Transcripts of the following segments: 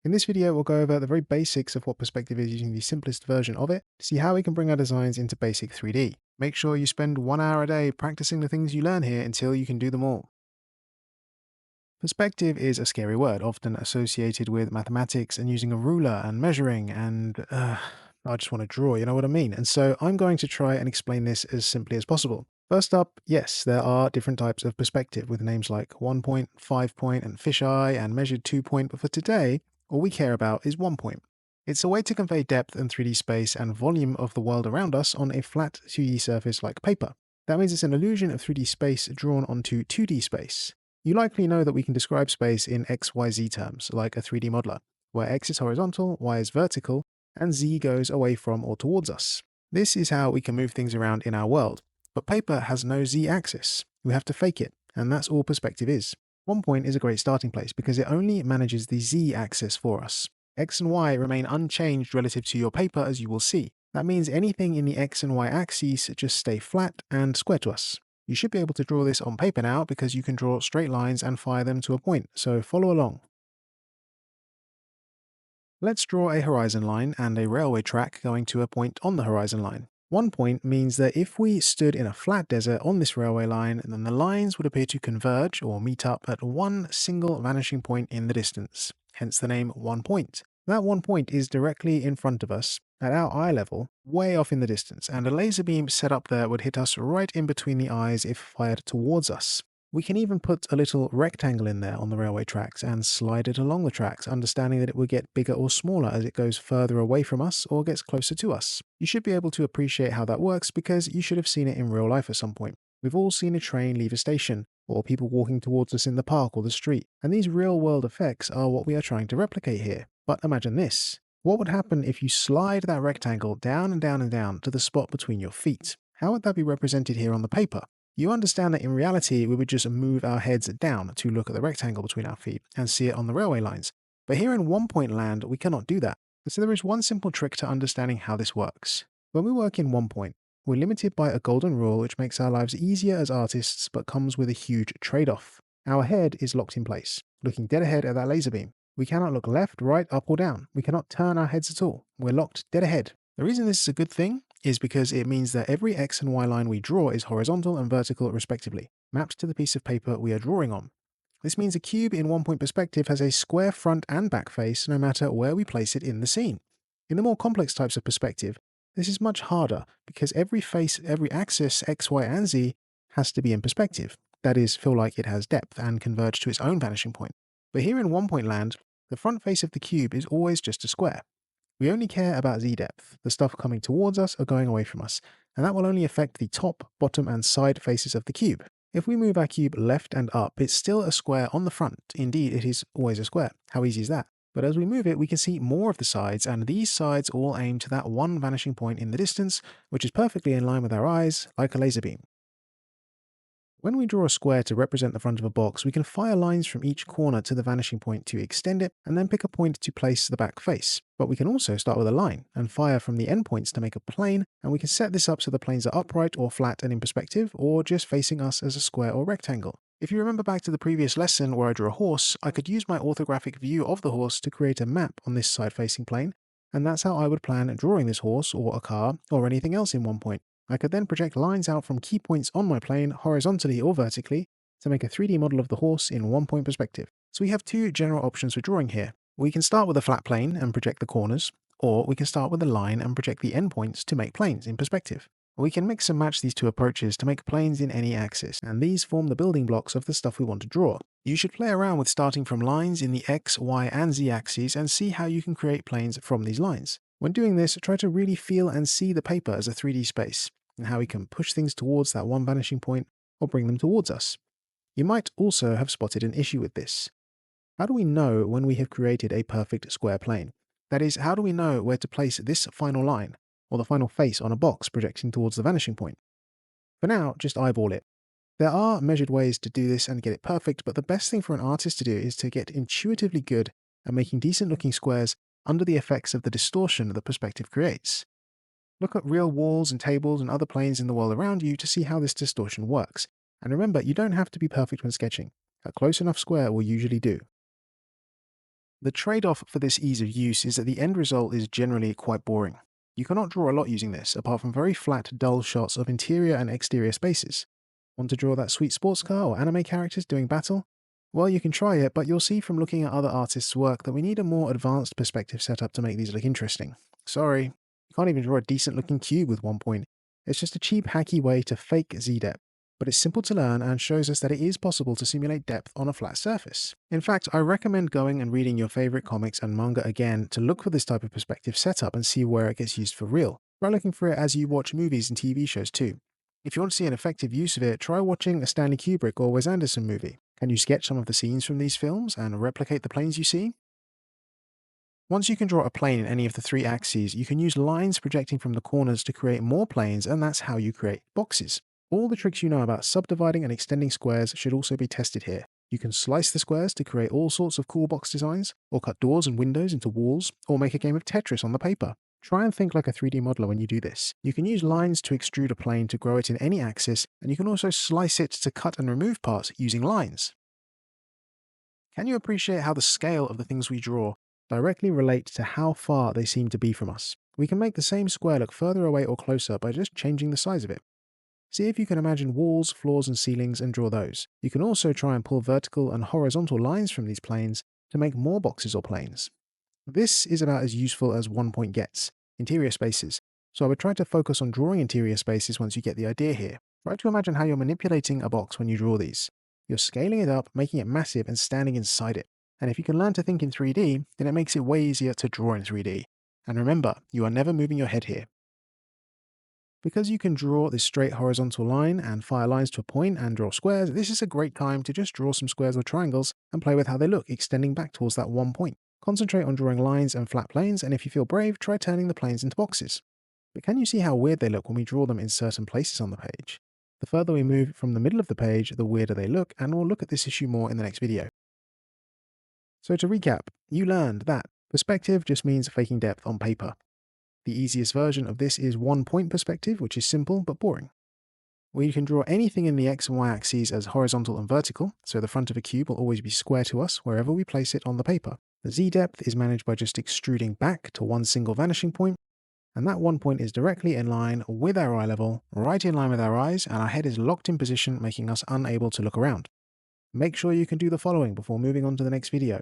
In this video, we'll go over the very basics of what perspective is using the simplest version of it to see how we can bring our designs into basic 3D. Make sure you spend 1 hour a day practicing the things you learn here until you can do them all. Perspective is a scary word, often associated with mathematics and using a ruler and measuring and I just want to draw, you know what I mean? And so I'm going to try and explain this as simply as possible. First up, yes, there are different types of perspective with names like 1 point, 5 point, and fisheye, and measured 2 point, but for today, all we care about is 1 point. It's a way to convey depth and 3D space and volume of the world around us on a flat 2D surface like paper. That means it's an illusion of 3D space drawn onto 2D space. You likely know that we can describe space in XYZ terms, like a 3D modeler, where X is horizontal, Y is vertical, and Z goes away from or towards us. This is how we can move things around in our world. But paper has no Z-axis. We have to fake it, and that's all perspective is. 1 point is a great starting place because it only manages the Z-axis for us. X and Y remain unchanged relative to your paper, as you will see. That means anything in the X and Y axes just stay flat and square to us. You should be able to draw this on paper now because you can draw straight lines and fire them to a point, so follow along. Let's draw a horizon line and a railway track going to a point on the horizon line. 1 point means that if we stood in a flat desert on this railway line, then the lines would appear to converge or meet up at one single vanishing point in the distance, hence the name 1 point. That 1 point is directly in front of us, at our eye level, way off in the distance, and a laser beam set up there would hit us right in between the eyes if fired towards us. We can even put a little rectangle in there on the railway tracks and slide it along the tracks, understanding that it will get bigger or smaller as it goes further away from us or gets closer to us. You should be able to appreciate how that works because you should have seen it in real life at some point. We've all seen a train leave a station, or people walking towards us in the park or the street, and these real-world effects are what we are trying to replicate here. But imagine this. What would happen if you slide that rectangle down and down and down to the spot between your feet? How would that be represented here on the paper? You understand that in reality, we would just move our heads down to look at the rectangle between our feet and see it on the railway lines. But here in 1 point land, we cannot do that. So there is one simple trick to understanding how this works. When we work in 1 point, we're limited by a golden rule which makes our lives easier as artists but comes with a huge trade-off. Our head is locked in place, looking dead ahead at that laser beam. We cannot look left, right, up or down. We cannot turn our heads at all. We're locked dead ahead. The reason this is a good thing is because it means that every X and Y line we draw is horizontal and vertical respectively, mapped to the piece of paper we are drawing on. This means a cube in 1 point perspective has a square front and back face no matter where we place it in the scene. In the more complex types of perspective, this is much harder because every face, every axis, X, Y, and Z has to be in perspective. That is, feel like it has depth and converge to its own vanishing point. But here in 1 point land, the front face of the cube is always just a square. We only care about z-depth, the stuff coming towards us or going away from us, and that will only affect the top, bottom, and side faces of the cube. If we move our cube left and up, it's still a square on the front. Indeed, it is always a square. How easy is that? But as we move it, we can see more of the sides, and these sides all aim to that one vanishing point in the distance, which is perfectly in line with our eyes, like a laser beam. When we draw a square to represent the front of a box, we can fire lines from each corner to the vanishing point to extend it, and then pick a point to place the back face. But we can also start with a line, and fire from the endpoints to make a plane, and we can set this up so the planes are upright or flat and in perspective, or just facing us as a square or rectangle. If you remember back to the previous lesson where I drew a horse, I could use my orthographic view of the horse to create a map on this side-facing plane, and that's how I would plan drawing this horse, or a car, or anything else in 1 point. I could then project lines out from key points on my plane, horizontally or vertically, to make a 3D model of the horse in 1 point perspective. So we have two general options for drawing here. We can start with a flat plane and project the corners, or we can start with a line and project the endpoints to make planes in perspective. We can mix and match these two approaches to make planes in any axis, and these form the building blocks of the stuff we want to draw. You should play around with starting from lines in the X, Y, and Z axes and see how you can create planes from these lines. When doing this, try to really feel and see the paper as a 3D space, and how we can push things towards that one vanishing point or bring them towards us. You might also have spotted an issue with this. How do we know when we have created a perfect square plane? That is, how do we know where to place this final line, or the final face on a box projecting towards the vanishing point? For now, just eyeball it. There are measured ways to do this and get it perfect, but the best thing for an artist to do is to get intuitively good at making decent looking squares under the effects of the distortion that perspective creates. Look at real walls and tables and other planes in the world around you to see how this distortion works. And remember, you don't have to be perfect when sketching. A close enough square will usually do. The trade-off for this ease of use is that the end result is generally quite boring. You cannot draw a lot using this, apart from very flat, dull shots of interior and exterior spaces. Want to draw that sweet sports car or anime characters doing battle? Well, you can try it, but you'll see from looking at other artists' work that we need a more advanced perspective setup to make these look interesting. Sorry, you can't even draw a decent looking cube with 1 point. It's just a cheap, hacky way to fake Z-depth. But it's simple to learn and shows us that it is possible to simulate depth on a flat surface. In fact, I recommend going and reading your favorite comics and manga again to look for this type of perspective setup and see where it gets used for real. Try looking for it as you watch movies and TV shows too. If you want to see an effective use of it, try watching a Stanley Kubrick or Wes Anderson movie. Can you sketch some of the scenes from these films and replicate the planes you see? Once you can draw a plane in any of the three axes, you can use lines projecting from the corners to create more planes, and that's how you create boxes. All the tricks you know about subdividing and extending squares should also be tested here. You can slice the squares to create all sorts of cool box designs, or cut doors and windows into walls, or make a game of Tetris on the paper. Try and think like a 3D modeler when you do this. You can use lines to extrude a plane to grow it in any axis, and you can also slice it to cut and remove parts using lines. Can you appreciate how the scale of the things we draw directly relate to how far they seem to be from us? We can make the same square look further away or closer by just changing the size of it. See if you can imagine walls, floors, and ceilings and draw those. You can also try and pull vertical and horizontal lines from these planes to make more boxes or planes. This is about as useful as 1 point gets, interior spaces, so I would try to focus on drawing interior spaces once you get the idea here. Try to imagine how you're manipulating a box when you draw these. You're scaling it up, making it massive, and standing inside it. And if you can learn to think in 3D, then it makes it way easier to draw in 3D. And remember, you are never moving your head here. Because you can draw this straight horizontal line and fire lines to a point and draw squares, this is a great time to just draw some squares or triangles and play with how they look, extending back towards that 1 point. Concentrate on drawing lines and flat planes, and if you feel brave, try turning the planes into boxes. But can you see how weird they look when we draw them in certain places on the page? The further we move from the middle of the page, the weirder they look, and we'll look at this issue more in the next video. So to recap, you learned that perspective just means faking depth on paper. The easiest version of this is 1 point perspective, which is simple but boring. We can draw anything in the x and y axes as horizontal and vertical, so the front of a cube will always be square to us wherever we place it on the paper. The z-depth is managed by just extruding back to one single vanishing point, and that 1 point is directly in line with our eye level, right in line with our eyes, and our head is locked in position, making us unable to look around. Make sure you can do the following before moving on to the next video.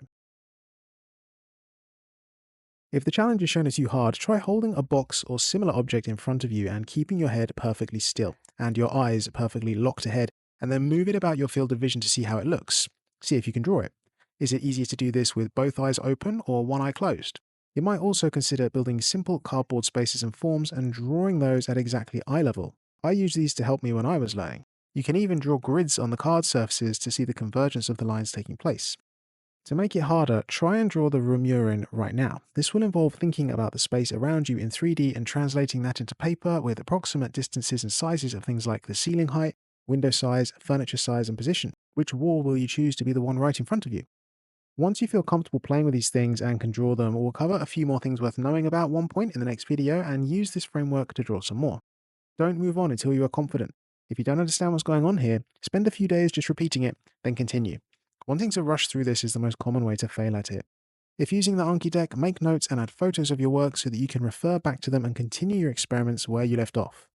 If the challenge is shown too hard, try holding a box or similar object in front of you and keeping your head perfectly still, and your eyes perfectly locked ahead, and then move it about your field of vision to see how it looks. See if you can draw it. Is it easier to do this with both eyes open or one eye closed? You might also consider building simple cardboard spaces and forms and drawing those at exactly eye level. I used these to help me when I was learning. You can even draw grids on the card surfaces to see the convergence of the lines taking place. To make it harder, try and draw the room you're in right now. This will involve thinking about the space around you in 3D and translating that into paper with approximate distances and sizes of things like the ceiling height, window size, furniture size, and position. Which wall will you choose to be the one right in front of you? Once you feel comfortable playing with these things and can draw them, we'll cover a few more things worth knowing about 1 point in the next video and use this framework to draw some more. Don't move on until you are confident. If you don't understand what's going on here, spend a few days just repeating it, then continue. Wanting to rush through this is the most common way to fail at it. If using the Anki deck, make notes and add photos of your work so that you can refer back to them and continue your experiments where you left off.